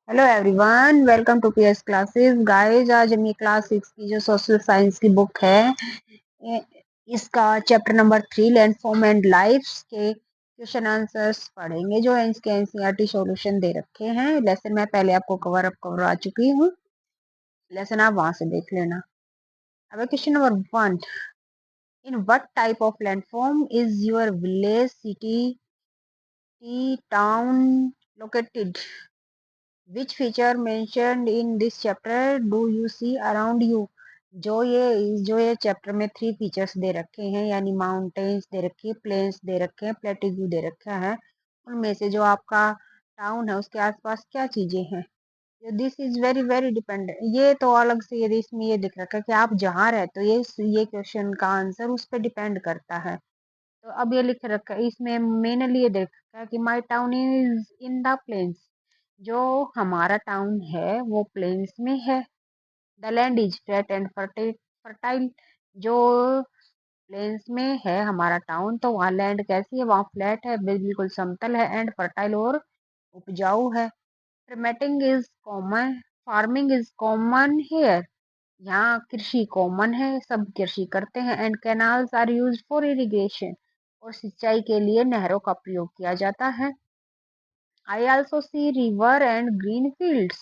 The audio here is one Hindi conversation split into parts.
Hello everyone, welcome to PS classes. Guys, आज हम ये क्लास 6 की जो सोशल साइंस की बुक है, ए- इसका chapter number 3 land form and lifes के क्वेश्चन आंसर्स पढ़ेंगे जो इसके एनसीईआरटी सॉल्यूशन दे रखे हैं। लेसन मैं पहले आपको कवर अप करवा चुकी हूँ, लेसन आप वहां से देख लेना। अब question number 1, in what type of landform is your village, city, town located? Which feature mentioned in this chapter do you see around you? जो ये चैप्टर में 3 फीचर्स दे रखे हैं, यानी माउंटेन्स दे रखी है, प्लेन्स दे रखे हैं, प्लेटिट्यूड दे रखा है, उनमें से जो आपका टाउन है उसके आसपास क्या चीजें हैं? This is very very dependent. ये तो अलग से ये इसमें ये दिख रखा है कि आप जहाँ रहते हो, ये क्वेश्चन का आंसर उस पर डिपेंड करता है। तो अब ये लिख रखा है, इसमें मेनली ये देख रखा है कि my town is in the plains. जो हमारा टाउन है वो प्लेन्स में है। The land is flat and fertile. जो प्लेन्स में है हमारा टाउन, तो वहाँ लैंड कैसी है? वहाँ फ्लैट है, बिल्कुल समतल है, एंड फर्टाइल और उपजाऊ है। Farming is common, farming is common here. यहाँ कृषि कॉमन है, सब कृषि करते हैं। And canals are used for irrigation, और सिंचाई के लिए नहरों का प्रयोग किया जाता है। I also see river and green fields.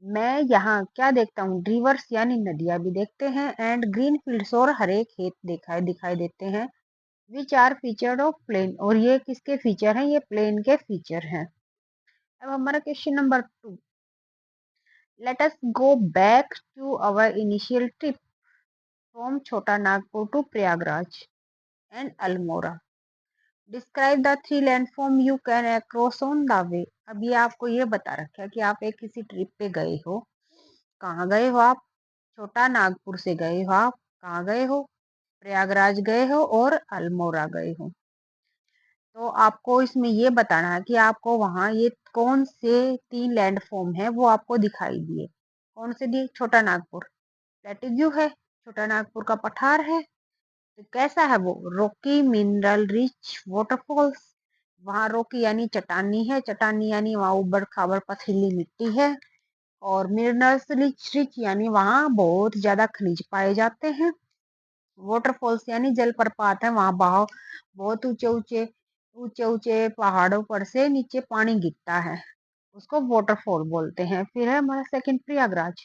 मैं यहाँ क्या देखता हूँ? रिवर्स यानी नदियाँ भी देखते हैं, एंड ग्रीन फील्ड्स और हरे खेत दिखाई देते हैं। Which are featured of plain, और ये किसके फीचर हैं? ये प्लेन के फीचर हैं। अब हमारा question number 2, let us go back to our initial trip from Chota Nagpur to Prayagraj and Almora. Describe the 3 landform you can across on the way. अभी आपको ये बता रखा है कि आप एक किसी ट्रिप पे गए हो। कहाँ गए हो आप? छोटा नागपुर से गए हो आप। कहाँ गए हो? प्रयागराज गए हो और अल्मोड़ा गए हो। तो आपको इसमें ये बताना है कि आपको वहाँ ये कौन से 3 लैंडफॉर्म है वो आपको दिखाई दिए। कौन से दिए? छोटा नागपुर प्लेट्यू है, छोटा नागपुर का पठार है। तो कैसा है वो? Rocky mineral rich waterfalls. वहाँ रॉकी यानी चट्टानी है, चट्टानी यानी वहाँ उबड़ खाबड़ पथरीली मिट्टी है। और मिनरल्स रिच रिच यानी वहाँ बहुत ज्यादा खनिज पाए जाते हैं। वाटरफॉल्स यानी जलप्रपात है, वहाँ बहाव बहुत ऊंचे ऊंचे पहाड़ों पर से नीचे पानी गिरता है, उसको वाटरफॉल बोलते हैं। फिर है हमारा सेकंड प्रयागराज।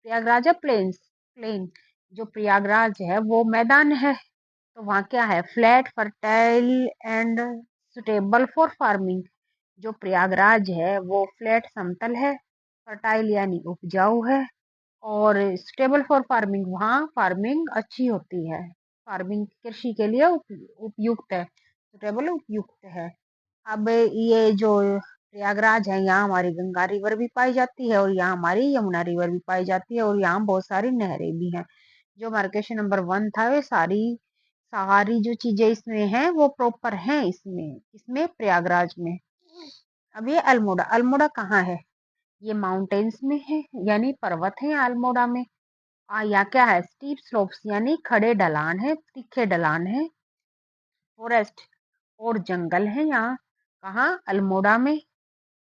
प्रयागराज है प्लेन्स, प्लेन। जो प्रयागराज है वो मैदान है। तो वहाँ क्या है? Flat, fertile and suitable for farming. जो प्रयागराज है वो फ्लैट समतल है, फर्टाइल यानी उपजाऊ है, और सुटेबल फॉर फार्मिंग, वहाँ फार्मिंग अच्छी होती है। फार्मिंग कृषि के लिए उपयुक्त है, सुटेबल उपयुक्त है। अब ये जो प्रयागराज है, यहाँ हमारी गंगा रिवर भी पाई जाती है, और यहाँ हमारी यमुना रिवर भी पाई जाती है, और यहाँ बहुत सारी नहरें भी हैं। जो हमारा क्वेश्चन नंबर 1 था, वे सारी सारी जो चीजें इसमें हैं वो प्रॉपर हैं इसमें इसमें प्रयागराज में। अब ये अल्मोड़ा, अल्मोड़ा कहाँ है? ये माउंटेन्स में है, यानी पर्वत है अल्मोड़ा में। यहाँ क्या है? स्टीप स्लोप्स यानी खड़े ढलान है, तीखे ढलान है। फॉरेस्ट और जंगल है यहाँ। कहाँ? अल्मोड़ा में।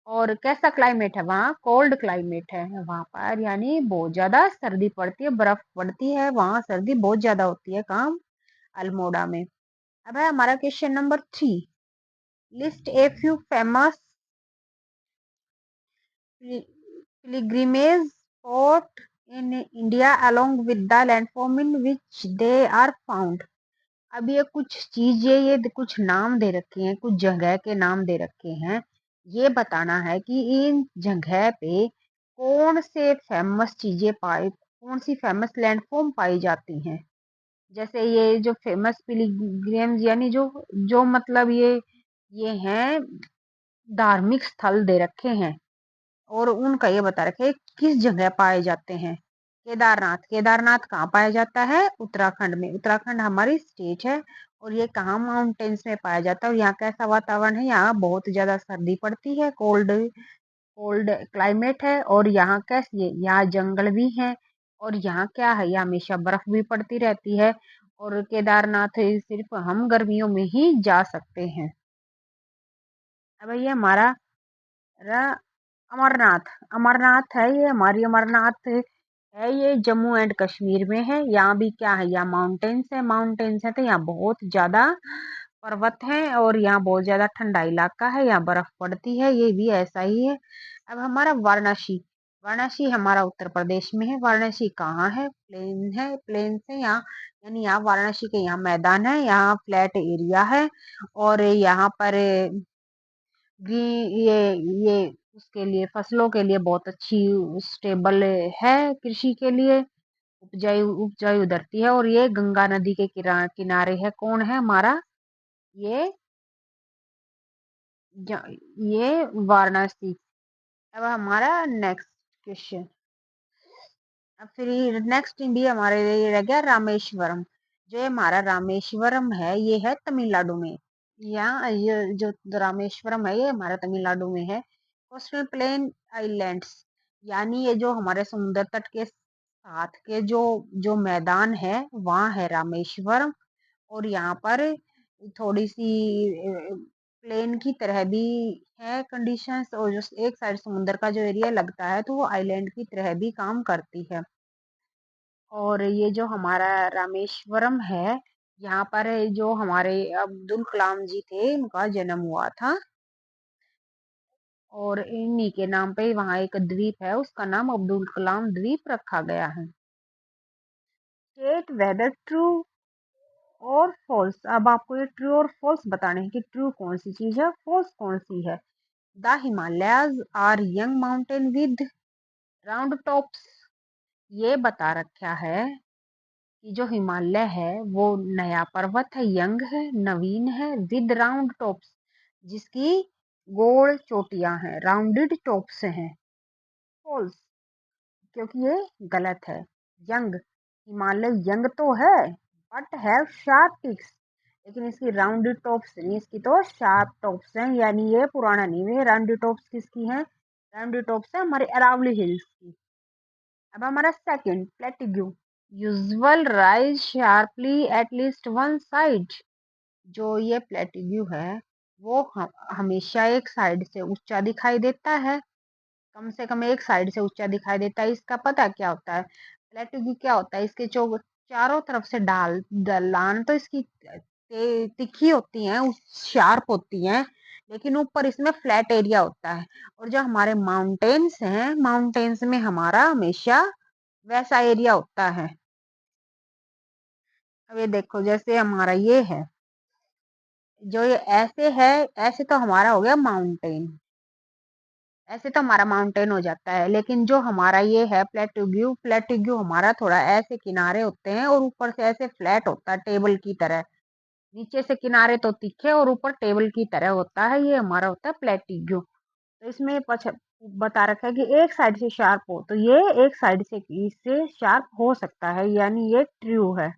और कैसा क्लाइमेट है वहाँ? कोल्ड क्लाइमेट है वहाँ पर, यानी बहुत ज्यादा सर्दी पड़ती है, बर्फ पड़ती है वहाँ, सर्दी बहुत ज्यादा होती है। कहाँ? अल्मोड़ा में। अब है हमारा question number 3, list a few famous pilgrimage spot in India along with the landform in which they are found। अब ये कुछ चीजें, ये कुछ नाम दे रखे हैं, कुछ जगह के नाम दे रखे हैं। ये बताना है कि इन जगह पे कौन से फेमस चीजें पाई, कौन सी फेमस लैंडफॉर्म पाई जाती हैं। जैसे ये जो फेमस पिलग्रिम्स यानी जो जो मतलब ये हैं धार्मिक स्थल दे रखे हैं, और उनका ये बता रखे हैं किस जगह पाए जाते हैं। केदारनाथ, केदारनाथ कहाँ पाया जाता है? उत्तराखंड में। उत्तराखंड हमारी स्टेट है, और ये कहाँ? माउंटेन्स में पाया जाता है। और यहाँ कैसा वातावरण है? यहाँ बहुत ज्यादा सर्दी पड़ती है, कोल्ड कोल्ड क्लाइमेट है। और यहाँ कैसी है? यहाँ जंगल भी है, और यहाँ क्या है? यहाँ हमेशा बर्फ भी पड़ती रहती है। और केदारनाथ सिर्फ हम गर्मियों में ही जा सकते हैं। अब ये हमारा अमरनाथ, अमरनाथ है ये हमारी अमरनाथ है ये जम्मू एंड कश्मीर में है। यहाँ भी क्या है, यहाँ माउंटेन्स है तो यहाँ बहुत ज्यादा पर्वत हैं और यहाँ बहुत ज्यादा ठंडा इलाका है, यहाँ बर्फ पड़ती है, ये भी ऐसा ही है। अब हमारा वाराणसी, वाराणसी हमारा उत्तर प्रदेश में है। वाराणसी कहाँ है, प्लेन है, प्लेन से यहाँ, यानी यहाँ वाराणसी के यहाँ मैदान है, यहाँ फ्लैट एरिया है और यहाँ पर ग्री ये ये उसके लिए फसलों के लिए बहुत अच्छी स्टेबल है, कृषि के लिए उपजाऊ उपजाऊ धरती है और ये गंगा नदी के किनारे है। कौन है हमारा ये ये वाराणसी। अब हमारा नेक्स्ट क्वेश्चन, अब फिर नेक्स्ट इंडिया हमारे लिए रह गया रामेश्वरम। जो ये हमारा रामेश्वरम है ये है तमिलनाडु में। यहाँ ये जो रामेश्वरम है ये हमारा तमिलनाडु में है। कोस्टल प्लेन आइलैंड्स, यानी ये जो हमारे समुद्र तट के साथ के जो जो मैदान है वहाँ है रामेश्वरम। और यहाँ पर थोड़ी सी प्लेन की तरह भी है कंडीशंस, और जो एक साइड समुद्र का जो एरिया लगता है तो वो आइलैंड की तरह भी काम करती है। और ये जो हमारा रामेश्वरम है, यहाँ पर जो हमारे अब्दुल कलाम जी थे उनका जन्म हुआ था और इन्हीं के नाम पे वहाँ एक द्वीप है, उसका नाम अब्दुल कलाम द्वीप रखा गया है। स्टेट वेदर ट्रू और फॉल्स, अब आपको ये ट्रू और फॉल्स बताने हैं कि ट्रू कौन सी चीज है, फॉल्स कौन सी है। The Himalayas are young mountain with round tops, ये बता रखा है कि जो हिमालय है वो नया पर्वत है, यंग है, नवीन है, विद राउंड टॉप्स, जिसकी गोल चोटियां हैं, राउंडेड टॉप्स हैं। फॉल्स, क्योंकि ये गलत है। यंग, हिमालय यंग तो है बट हैव शार्प पिक्स, लेकिन इसकी राउंडेड टॉप्स नहीं, इसकी तो शार्प टॉप्स हैं, यानी ये पुराना नहीं है। राउंडेड टॉप्स किसकी हैं, राउंडेड टॉप्स है हमारे अरावली हिल्स की। अब हमारा second plateau, usual rise sharply at least one side. जो ये प्लेटिग्यू है वो हमेशा एक साइड से ऊंचा दिखाई देता है, कम से कम एक साइड से ऊंचा दिखाई देता है। इसका पता क्या होता है, प्लेटिग्यू क्या होता है, इसके चारों तरफ से ढलान तो इसकी तिखी होती हैं, शार्प होती हैं, लेकिन ऊपर इसमें फ्लैट एरिया होता है। और जो हमारे माउंटेन्स हैं, माउंटेन्स में हमारा हमेशा वैसा एरिया होता है। अब ये देखो जैसे हमारा ये है, जो ये ऐसे है, ऐसे तो हमारा हो गया माउंटेन, ऐसे तो हमारा माउंटेन हो जाता है। लेकिन जो हमारा ये है प्लेट्यूग्यू, प्लेट्यूग्यू हमारा थोड़ा ऐसे किनारे होते हैं और ऊपर से ऐसे फ्लैट होता है टेबल की तरह, नीचे से किनारे तो तीखे और ऊपर टेबल की तरह होता है, ये हमारा होता है प्लेट्यूग्यू। तो इसमें बता रखा है कि एक साइड से शार्प हो, तो ये एक साइड से इससे शार्प हो सकता है, यानी ये ट्रू है।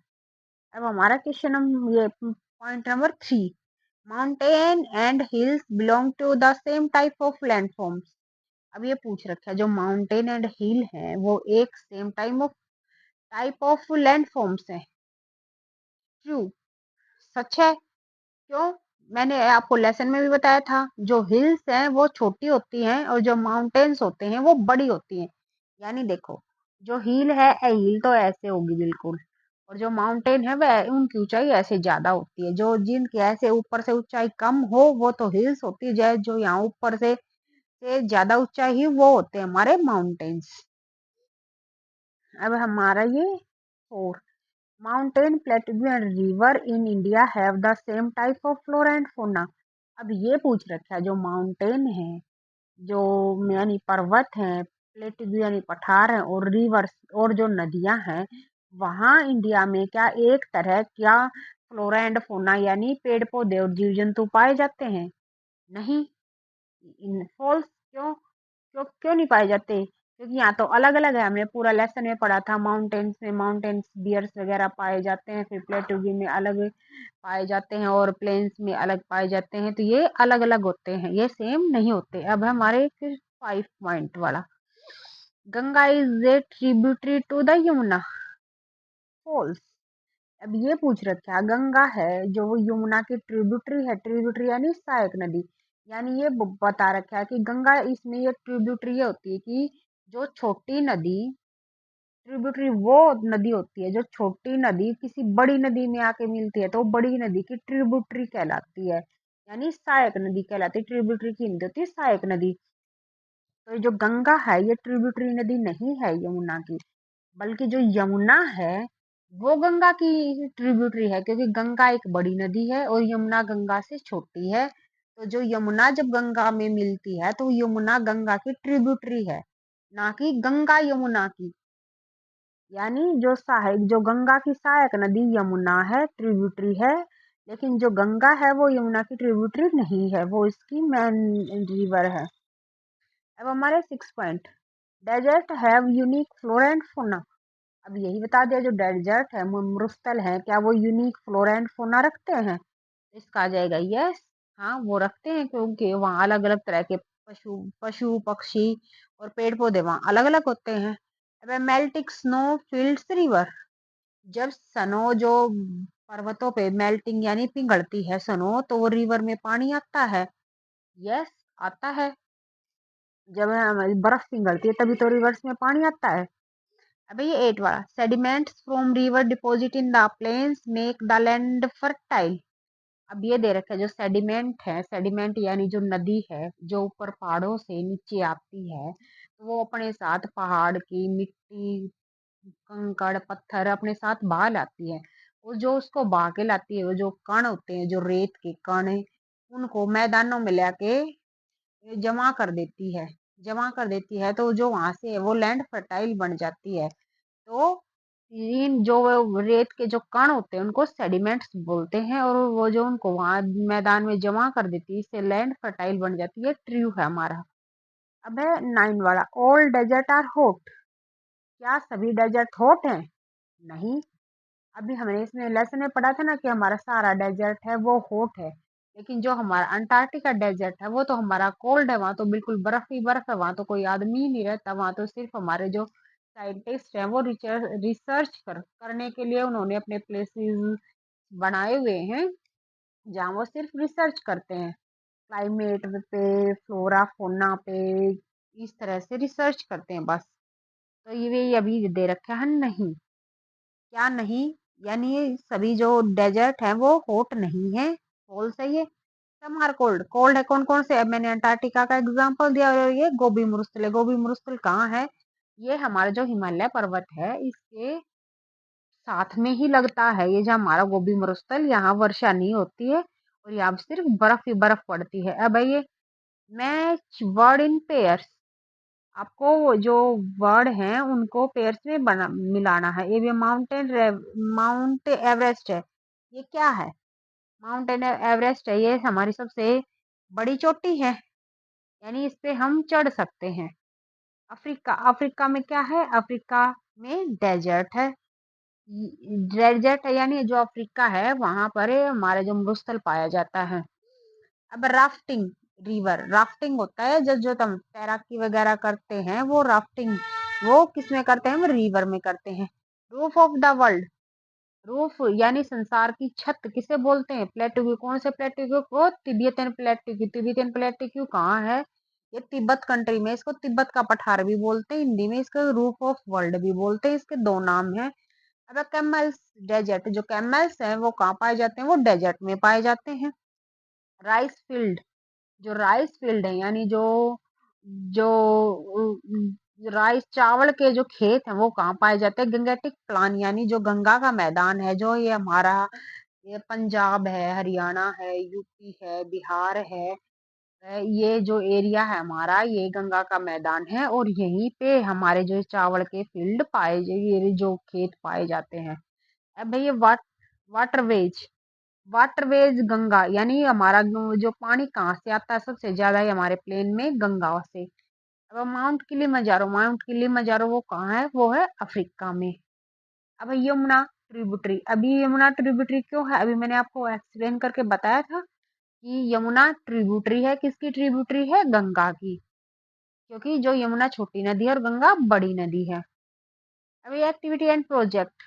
अब हमारा क्वेश्चन, हम ये point number 3, mountain and hills belong to the same type of landforms. अब ये पूछ रखा है जो माउंटेन एंड हिल है वो एक सेम टाइप ऑफ लैंडफॉर्म्स है। ट्रू, सच है। क्यों, मैंने आपको लेसन में भी बताया था, जो हिल्स हैं वो छोटी होती हैं और जो माउंटेन्स होते हैं वो बड़ी होती हैं। यानी देखो, जो हिल है हिल तो ऐसे होगी बिल्कुल, और जो माउंटेन है वह उनकी ऊंचाई ऐसे ज्यादा होती है। जो जिनकी ऐसे ऊपर से ऊंचाई कम हो वो तो हिल्स होती है, जो यहाँ ऊपर से ज्यादा ऊंचाई ही वो होते हैं हमारे माउंटेन्स। अब हमारा ये 4, mountain plateau and river in India have the same type of flora and fauna. अब ये पूछ रखा है जो माउंटेन है, जो यानी पर्वत हैं, प्लेट्यू यानी पठार है, और रिवर्स और जो नदियां हैं, वहाँ इंडिया में क्या एक तरह क्या फ्लोरा एंड फौना यानी पेड़ पौधे और जीव जंतु पाए जाते हैं? नहीं, फॉल्स। क्यों, क्यों नहीं पाए जाते, क्योंकि यहाँ तो अलग अलग है, हमने पूरा लेसन में पढ़ा था। माउंटेन्स बियर्स वगैरह पाए जाते हैं, फिर प्लेट्यू में अलग पाए जाते हैं और प्लेन्स में अलग पाए जाते हैं, तो ये अलग अलग होते हैं, ये सेम नहीं होते। अब हमारे 5 पॉइंट वाला, Ganga is a tributary to the Yamuna. Falls. अब ये पूछ रखा है, गंगा है जो वो यमुना की ट्रिब्यूटरी है, ट्रिब्यूटरी यानी सहायक नदी, यानी ये बता रखा है कि गंगा इसमें ये ट्रिब्यूटरी होती है कि जो छोटी नदी, ट्रिब्यूटरी वो नदी होती है जो छोटी नदी किसी बड़ी नदी में आके मिलती है, तो बड़ी नदी की ट्रिब्यूटरी कहलाती है, यानी सहायक नदी कहलाती है। ट्रिब्यूटरी की हिंदी होती है सहायक नदी। तो जो गंगा है ये ट्रिब्यूटरी नदी नहीं है यमुना की, बल्कि जो यमुना है वो गंगा की ट्रिब्यूटरी है, क्योंकि गंगा एक बड़ी नदी है और यमुना गंगा से छोटी है। तो जो यमुना जब गंगा में मिलती है तो यमुना गंगा की ट्रिब्यूटरी है, ना कि गंगा यमुना की। यानी जो सहायक, जो गंगा की सहायक नदी यमुना है, ट्रिब्यूटरी है, लेकिन जो गंगा है वो यमुना की ट्रिब्यूटरी नहीं है, वो इसकी मेन रिवर है। अब हमारे 6 point, desert have unique flora and fauna. अब यही बता दिया, जो डेजर्ट है, मरुस्थल है, क्या वो यूनिक फ्लोरा एंड फोना रखते हैं? इसका आ जाएगा यस। हाँ वो रखते हैं, क्योंकि वहाँ अलग अलग तरह के पशु पशु पक्षी और पेड़ पौधे वहाँ अलग अलग होते हैं। अब मेल्टिंग स्नो फील्ड्स रिवर, जब स्नो जो पर्वतों पे मेल्टिंग यानी पिघलती है स्नो, तो वो रिवर में पानी आता है। यस, आता है। जब हमारी बर्फ पिघलती है तभी तो रिवर्स में पानी आता है। अबे ये 8 वाला, sediments from river deposit in the plains make the land fertile. अब ये दे रखा है, जो सेडिमेंट है, सेडिमेंट यानी जो नदी है जो ऊपर पहाड़ों से नीचे आती है, तो वो अपने साथ पहाड़ की मिट्टी, कंकड़ पत्थर अपने साथ बहा लाती है। और जो उसको बहा के लाती है, वो जो कण होते हैं, जो रेत के कण है, उनको मैदानों में लाके जमा कर देती है। जमा कर देती है तो जो वहां से है वो लैंड फर्टाइल बन जाती है। तो इन जो वो रेत के जो कण होते हैं उनको सेडिमेंट्स बोलते हैं, और वो जो उनको वहां मैदान में जमा कर देती है, इससे लैंड फर्टाइल बन जाती है। ट्रू है हमारा। अब है 9 वाला, ऑल डेजर्ट आर हॉट। क्या सभी डेजर्ट हॉट हैं? नहीं। अभी हमने इसमें लेसन में पढ़ा था ना कि हमारा सारा डेजर्ट है वो हॉट है, लेकिन जो हमारा अंटार्कटिका डेजर्ट है वो तो हमारा कोल्ड है, वहां तो बिल्कुल बर्फ ही बर्फ है, वहां तो कोई आदमी ही नहीं रहता, वहां तो सिर्फ हमारे जो साइंटिस्ट हैं वो रिसर्च करने के लिए उन्होंने अपने प्लेसेस बनाए हुए हैं, जहाँ वो सिर्फ रिसर्च करते हैं, क्लाइमेट पे, फ्लोरा फोना पे, इस तरह से रिसर्च करते हैं बस। तो ये अभी दे रखा है नहीं। क्या नहीं? यानी ये सभी जो डेजर्ट है वो हॉट नहीं है, फॉल सही है। सम आर कोल्ड, कोल्ड है कौन कौन से? अब मैंने अंटार्कटिका का एग्जांपल दिया, और ये गोबी मरुस्थल है। गोबी मरुस्थल कहाँ है? ये हमारा जो हिमालय पर्वत है इसके साथ में ही लगता है। ये जो हमारा गोबी मरुस्थल, यहाँ वर्षा नहीं होती है और यहाँ सिर्फ बर्फ ही बर्फ पड़ती है। अब ये मैच वर्ड इन पेयर्स, आपको वो जो वर्ड हैं उनको पेयर्स में बना मिलाना है। ये भी माउंट एवरेस्ट है। ये क्या है? माउंटेन एवरेस्ट है, ये हमारी सबसे बड़ी चोटी है, यानी इस पे हम चढ़ सकते हैं। अफ्रीका, अफ्रीका में क्या है? अफ्रीका में डेजर्ट है। डेजर्ट है यानी जो अफ्रीका है वहां पर हमारा जो मरुस्थल पाया जाता है। अब राफ्टिंग रिवर, राफ्टिंग होता है जब जो तुम तैराकी वगैरह करते हैं वो राफ्टिंग, वो किस में करते हैं? हम रिवर में करते हैं। Roof of the world, roof यानी संसार की छत किसे बोलते हैं? प्लेट्यू। कौन से प्लेट्यू को? Tibetan plateau. तिब्बतन प्लेट्यू कहाँ है? ये तिब्बत कंट्री में, इसको तिब्बत का पठार भी बोलते हैं, हिंदी में इसको रूफ ऑफ वर्ल्ड भी बोलते हैं, इसके दो नाम हैं। अब कैमल्स डेजर्ट, जो कैमल्स हैं वो कहाँ पाए जाते हैं? वो डेजर्ट में पाए जाते हैं। राइस फील्ड, जो राइस फील्ड है यानी जो जो राइस चावल के जो खेत हैं वो कहाँ पाए जाते हैं? गंगेटिक प्लान, यानी जो गंगा का मैदान है, जो ये हमारा ये पंजाब है, हरियाणा है, यूपी है, बिहार है, ये जो एरिया है हमारा ये गंगा का मैदान है, और यहीं पे हमारे जो चावल के फील्ड ये जो खेत पाए जाते हैं। अब भैया वाटरवेज, वाटरवेज गंगा, यानी हमारा जो पानी कहाँ से आता है सबसे ज्यादा? है हमारे प्लेन में गंगा से। अब माउंट किलिमंजारो, माउंट किलिमंजारो वो कहाँ है? वो है अफ्रीका में। अब यमुना ट्रिब्यूटरी, अभी यमुना ट्रिब्यूटरी क्यों है? अभी मैंने आपको एक्सप्लेन करके बताया था कि यमुना ट्रिब्यूटरी है, किसकी ट्रिब्यूटरी है? गंगा की, क्योंकि जो यमुना छोटी नदी है और गंगा बड़ी नदी है। अब ये एक्टिविटी एंड प्रोजेक्ट,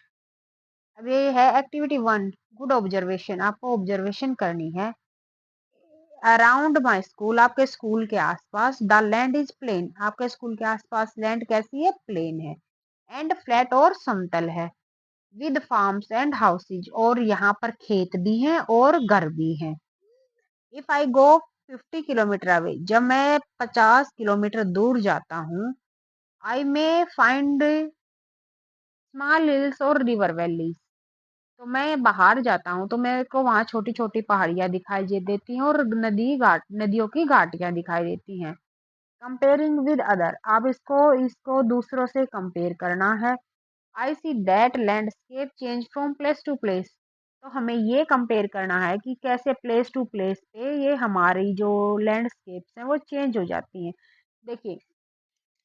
अब ये है एक्टिविटी 1, गुड ऑब्जर्वेशन, आपको ऑब्जर्वेशन करनी है। अराउंड माई स्कूल, आपके स्कूल के आसपास, द लैंड इज प्लेन, आपके स्कूल के आसपास लैंड कैसी है, प्लेन है, एंड फ्लैट और समतल है, विद फार्म्स एंड हाउसेज, और यहाँ पर खेत भी हैं और घर भी हैं। If I go 50 kilometre away, जब मैं 50 किलोमीटर दूर जाता हूँ, आई मे फाइंड स्मॉल हिल्स और रिवर वैलीज, तो मैं बाहर जाता हूँ तो मेरे को वहाँ छोटी छोटी पहाड़ियाँ दिखाई देती हैं और नदियों की घाटियाँ दिखाई देती हैं। कंपेयरिंग विद अदर, आप इसको इसको दूसरों से कंपेयर करना है। I see that landscape change from place to place, तो हमें ये कंपेयर करना है कि कैसे प्लेस टू प्लेस पे ये हमारी जो लैंडस्केप्स हैं वो चेंज हो जाती हैं। देखिए,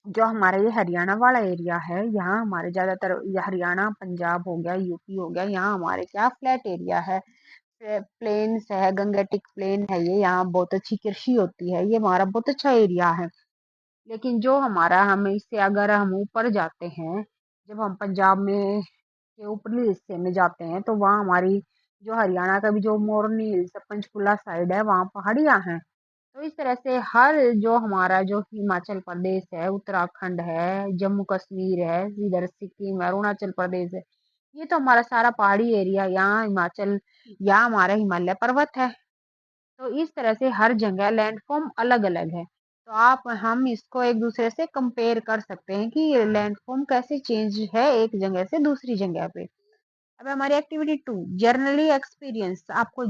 जो हमारा ये हरियाणा वाला एरिया है, यहाँ हमारे ज़्यादातर हरियाणा, पंजाब हो गया, यूपी हो गया, यहाँ हमारे क्या फ्लैट एरिया है, प्लेन्स है, गंगेटिक प्लेन है, ये यहाँ बहुत अच्छी कृषि होती है, ये हमारा बहुत अच्छा एरिया है। लेकिन जो हमारा, हम इससे अगर हम ऊपर जाते हैं, जब हम पंजाब में के ऊपरी हिस्से में जाते हैं, तो वहाँ हमारी जो हरियाणा का भी जो मोरनी हिल्स, पंचकुला साइड है, वहाँ पहाड़ियाँ हैं। तो इस तरह से हर जो हमारा जो हिमाचल प्रदेश है, उत्तराखंड है, जम्मू कश्मीर है, इधर सिक्किम है, अरुणाचल प्रदेश है, ये तो हमारा सारा पहाड़ी एरिया, यहाँ हिमाचल, यहाँ हमारा हिमालय पर्वत है। तो इस तरह से हर जगह लैंडफॉर्म अलग अलग है। तो आप हम इसको एक दूसरे से कंपेयर कर सकते हैं कि ये लैंडफॉर्म कैसे चेंज है एक जगह से दूसरी जगह पे। अब हमारी एक्टिविटी 2, जर्नली एक्सपीरियंस, आपको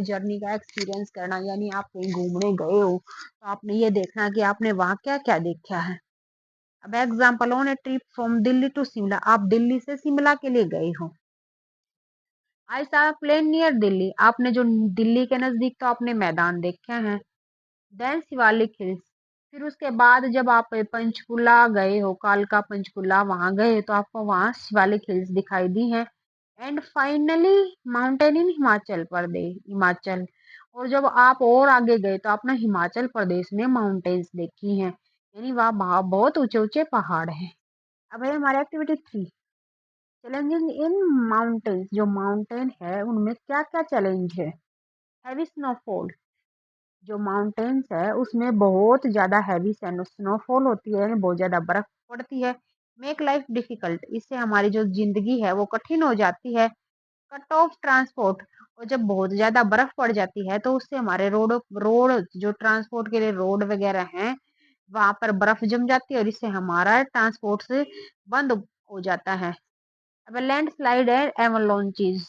जर्नी का एक्सपीरियंस करना, यानी आप कहीं घूमने गए हो तो आपने ये देखना कि आपने वहाँ क्या क्या देखा है। अब example, on a trip from Delhi to Shimla, आप दिल्ली से शिमला के लिए गए हो। आई सा प्लेन नियर दिल्ली, आपने जो दिल्ली के नजदीक तो आपने मैदान देखे हैं। देन शिवालिक हिल्स, फिर उसके बाद जब आप पंचकुला गए हो, कालका पंचकुला वहां गए तो आपको वहां शिवालिक हिल्स दिखाई दी हैं। And finally mountain in Himachal Pradesh, Himachal, और जब आप और आगे गए तो आपने हिमाचल प्रदेश में माउंटेन्स देखी हैं, यानी वहाँ बहुत ऊंचे ऊंचे पहाड़ हैं। अब है हमारी एक्टिविटी 3, चैलेंजिंग इन माउंटेन्स, जो माउंटेन है उनमें क्या क्या चैलेंज है। हैवी स्नोफॉल, जो माउंटेन्स है उसमें बहुत ज़्यादा हैवी स्नोफॉल होती है, यानी बहुत ज़्यादा बर्फ पड़ती है। मेक लाइफ डिफिकल्ट, इससे हमारी जो जिंदगी है वो कठिन हो जाती है। कट ऑफ ट्रांसपोर्ट, और जब बहुत ज़्यादा बर्फ पड़ जाती है तो उससे हमारे रोड रोड जो ट्रांसपोर्ट के लिए रोड वगैरह हैं वहां पर बर्फ जम जाती है और इससे हमारा ट्रांसपोर्ट से बंद हो जाता है। अब लैंड स्लाइड है, एवलांचेस,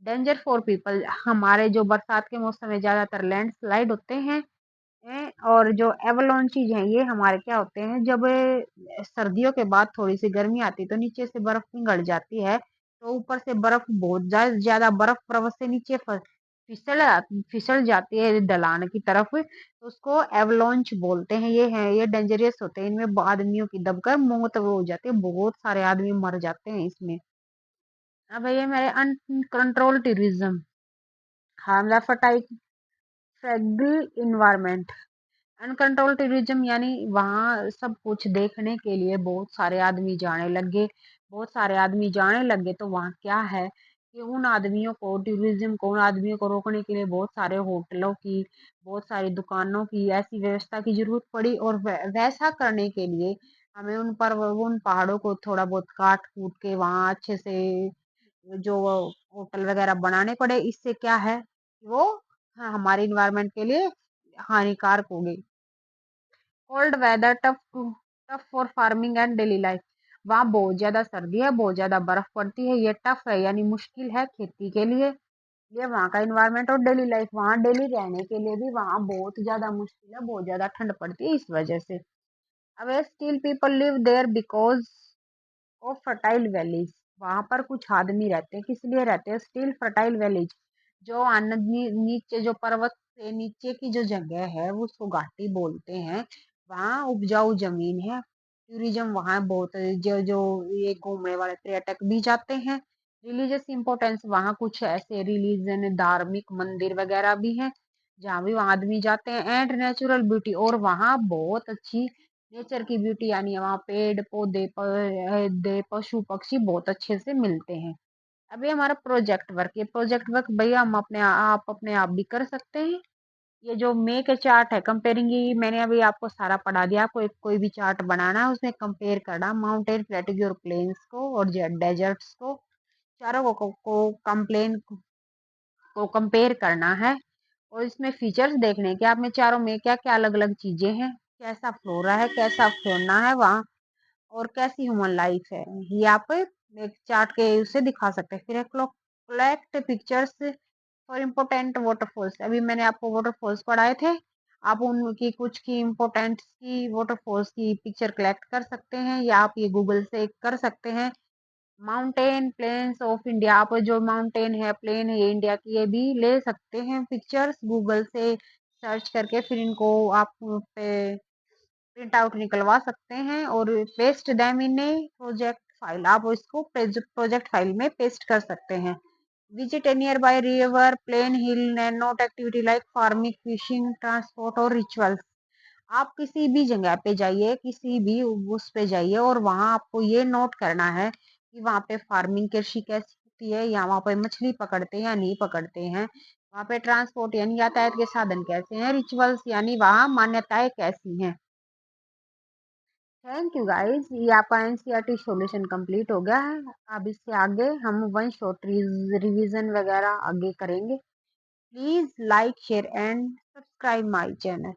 डेंजर फॉर पीपल, हमारे जो बरसात के मौसम में ज्यादातर लैंड स्लाइड होते हैं। और जो एवलांचेस हैं ये हमारे क्या होते हैं, जब सर्दियों के बाद थोड़ी सी गर्मी आती है तो नीचे से बर्फ पिघल जाती है, तो ऊपर से बर्फ बहुत ज्यादा बर्फ पर्वत से नीचे फिसल फिसल जाती है ढलान की तरफ, तो उसको एवलांच बोलते हैं। ये डेंजरस होते हैं, इनमें आदमियों की दबकर मौत वो हो जाती है, बहुत सारे आदमी मर जाते हैं इसमें। अब ये मेरे अनकंट्रोल टूरिज्म, हामला फटाई, फ्रेगल इन्वायरमेंट, अनकंट्रोल टूरिज्म, यानी वहाँ सब कुछ देखने के लिए बहुत सारे आदमी जाने लगे, तो वहाँ क्या है कि उन आदमियों को, टूरिज्म को, उन आदमियों को रोकने के लिए बहुत सारे होटलों की, बहुत सारी दुकानों की ऐसी व्यवस्था की जरूरत पड़ी, और वैसा करने के लिए हमें उन पहाड़ों को थोड़ा बहुत काट कूट के वहाँ अच्छे से जो होटल वगैरह बनाने पड़े। इससे क्या है कि वो, हाँ, हमारे इन्वायरमेंट के लिए हानिकारक हो गई। Cold weather tough tough for farming and daily life, वहाँ बहुत ज्यादा सर्दी है, बहुत ज्यादा बर्फ पड़ती है, ये टफ है यानी मुश्किल है खेती के लिए। ये वहाँ का इन्वायरमेंट और डेली लाइफ, वहाँ डेली रहने के लिए भी वहाँ बहुत ज्यादा मुश्किल है, बहुत ज्यादा ठंड पड़ती है इस वजह से। अब still people live there because of fertile valleys, वहां पर कुछ आदमी रहते हैं, किस लिए रहते हैं, स्टिल फर्टाइल वैलीज, जो नीचे जो पर्वत से नीचे की जो जगह है वो उसको घाटी बोलते हैं, वहाँ उपजाऊ जमीन है। टूरिज्म वहाँ बहुत, जो जो ये घूमने वाले पर्यटक भी जाते हैं। रिलीजियस इंपोर्टेंस, वहाँ कुछ ऐसे रिलीजन धार्मिक मंदिर वगैरह भी हैं जहाँ भी वहाँ आदमी जाते हैं। एंड नेचुरल ब्यूटी, और वहाँ बहुत अच्छी नेचर की ब्यूटी, यानी वहाँ पेड़ पौधे पशु पक्षी बहुत अच्छे से मिलते हैं। अभी हमारा प्रोजेक्ट वर्क, ये प्रोजेक्ट वर्क भैया हम अपने आप भी कर सकते हैं। ये जो मेक ए चार्ट है, कंपेयरिंग, ये मैंने अभी आपको सारा पढ़ा दिया। आपको कोई भी चार्ट बनाना है, उसमें कंपेयर करना माउंटेन, प्लेट्यूज और प्लेन्स को और डेजर्ट्स को, चारों को कंपेयर करना है। और इसमें फीचर्स देखने के, आप में चारों में क्या क्या अलग अलग चीजें हैं, कैसा फ्लोरा है, कैसा फ्लोना है वहाँ, और कैसी ह्यूमन लाइफ है, ये आप एक चार्ट के उससे दिखा सकते हैं। फिर collect pictures for important waterfalls, अभी मैंने आपको वाटरफॉल्स पढ़ाए थे, आप उनकी कुछ की इम्पोर्टेंट की वाटरफॉल्स की पिक्चर कलेक्ट कर सकते हैं, या आप ये गूगल से कर सकते हैं। माउंटेन प्लेन्स ऑफ इंडिया, आप जो माउंटेन है, प्लेन है, ये इंडिया की, ये भी ले सकते हैं पिक्चर्स गूगल से सर्च करके। फिर इनको आप पे प्रिंट आउट निकलवा सकते हैं और paste them in a project file, आप इसको प्रोजेक्ट फाइल में पेस्ट कर सकते हैं। Visit a nearby river, plain, hill and note activity like farming, fishing, transport और रिचुअल्स। आप किसी भी जगह पे जाइए, किसी भी उस पे जाइए, और वहां आपको ये नोट करना है कि वहां पे फार्मिंग, कृषि कैसी होती है, या वहां पे मछली पकड़ते हैं या नहीं पकड़ते हैं, वहां पे ट्रांसपोर्ट यानी यातायात के साधन कैसे हैं, रिचुअल्स यानी वहां मान्यताएं कैसी हैं। थैंक यू गाइस, ये आपका एनसीईआरटी सॉल्यूशन कंप्लीट हो गया है। अब इससे आगे हम वन शॉट रिवीजन वगैरह आगे करेंगे। Please like share and subscribe my channel.